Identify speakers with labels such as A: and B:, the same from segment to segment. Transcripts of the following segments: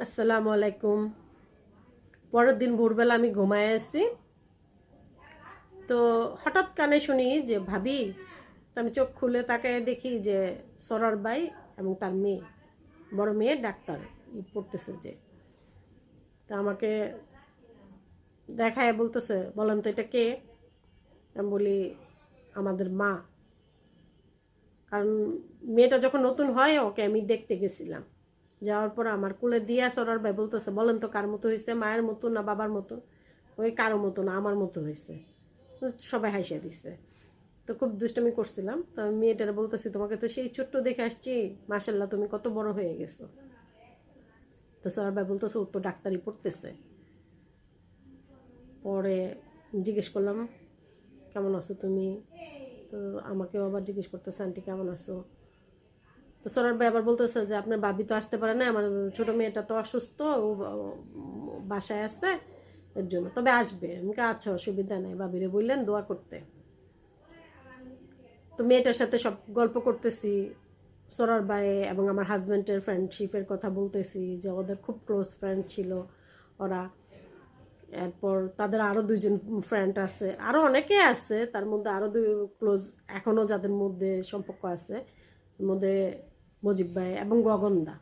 A: আসসালামু আলাইকুম। পরের দিন ভোরবেলা আমি ঘুমায় আসছি, তো হঠাৎ কানে শুনি যে ভাবি। তো আমি চোখ খুলে তাকায় দেখি যে সরার ভাই এবং তার মেয়ে, বড় মেয়ে ডাক্তার পড়তেছে যে। তা আমাকে দেখায় বলতেছে, বলেন তো এটা কে? আমি বলি আমাদের মা। কারণ মেয়েটা যখন নতুন হয় ওকে আমি দেখতে গেছিলাম, যাওয়ার পর আমার কোলে দিয়া সরার ভাই বলতেছে, বলেন তো কার মতো হয়েছে, মায়ের মতো না বাবার মতো? ওই কারো মতো না, আমার মতো হয়েছে। সবাই হাসিয়ে দিচ্ছে। তো খুব দুষ্টামি করছিলাম, তো আমি মেয়েটারা বলতেছি, তোমাকে তো সেই ছোট্ট দেখে আসছি, মাশাল্লাহ তুমি কত বড় হয়ে গেছো। তো সরার ভাই বলতেছে ও তো ডাক্তারি পড়তেছে। পরে জিজ্ঞেস করলাম কেমন আছো তুমি? তো আমাকেও আবার জিজ্ঞেস করতেছে আন্টি কেমন আছো? তো সরার ভাই আবার বলতেছে যে আপনার ভাবি তো আসতে পারে না, আমার ছোট মেয়েটা তো অসুস্থ, ও বাসায় আসছে, এর জন্য তবে আসবে। আমি আচ্ছা অসুবিধা নেই, ভাবিরে বললেন দোয়া করতে। তো মেয়েটার সাথে সব গল্প করতেছি, সরার ভাই এবং আমার হাজব্যান্ডের ফ্রেন্ডশিপের কথা বলতেছি, যে ওদের খুব ক্লোজ ফ্রেন্ড ছিল ওরা। এরপর তাদের আরও দুইজন ফ্রেন্ড আছে, আরও অনেকে আছে, তার মধ্যে আরও দুই ক্লোজ এখনও যাদের মধ্যে সম্পর্ক আছে, এর মধ্যে মজিব ভাই এবং গগনদা।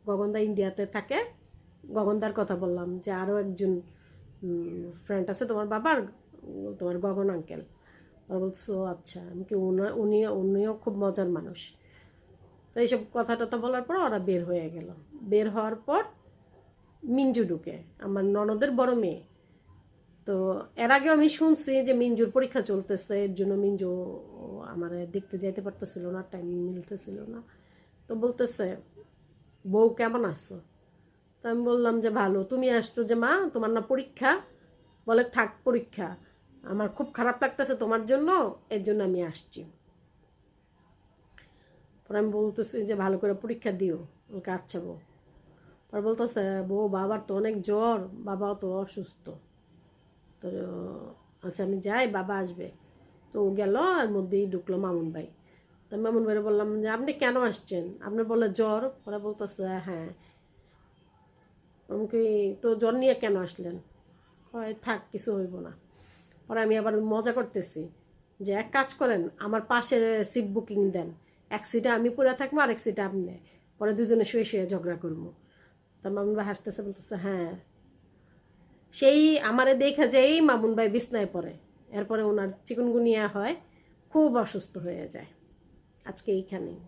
A: গগনদা ইন্ডিয়াতে থাকে। গগনদার কথা বললাম যে আরও একজন ফ্রেন্ড আছে তোমার বাবার, তোমার গগন আঙ্কেল। ওরা বলতেছে ও আচ্ছা। আমি কি উনিও খুব মজার মানুষ। তো এইসব কথা টথা বলার পর ওরা বের হয়ে গেল। বের হওয়ার পর মিঞ্জু ঢুকে, আমার ননদের বড় মেয়ে। তো এর আগেও আমি শুনছি যে মিঞ্জুর পরীক্ষা চলতেছে, এর জন্য মিঞ্জু আমার দেখতে যাইতে পারতেছিল না, টাইম মিলতেছিল না। তো বলতেছে বউ কেমন আছো? তো আমি বললাম যে ভালো। তুমি আসছো যে মা, তোমার না পরীক্ষা? বলে থাক পরীক্ষা, আমার খুব খারাপ লাগতেছে তোমার জন্য, এর জন্য আমি আসছি। পরে আমি বলতেছি যে ভালো করে পরীক্ষা দিও। ওকে আচ্ছা বউ। পরে বলতেছে বউ বাবার তো অনেক জ্বর, বাবাও তো অসুস্থ। তো আচ্ছা আমি যাই, বাবা আসবে। তো ও গেল, আর মধ্যেই ঢুকলো মামুন ভাই। তো মামুন ভাইরে বললাম যে আপনি কেন আসছেন? আপনার বলে জ্বর। পরে বলতেছে হ্যাঁ। আমাকে তো জ্বর নিয়ে কেন আসলেন? হয় থাক কিছু হইব না। পরে আমি আবার মজা করতেছি যে এক কাজ করেন, আমার পাশে সিট বুকিং দেন, এক সিটে আমি পড়ে থাকবো আর এক সিটে আপনি, পরে দুজনে শুয়ে শুয়ে ঝগড়া করবো। তার মামুন ভাই হাসতেছে, বলতেছে হ্যাঁ। সেই আমারে দেখে যেই মামুন ভাই বিছনায় পড়ে, এরপরে ওনার চিকুনগুনিয়া হয়, খুব অসুস্থ হয়ে যায়। আজকে এইখানেই।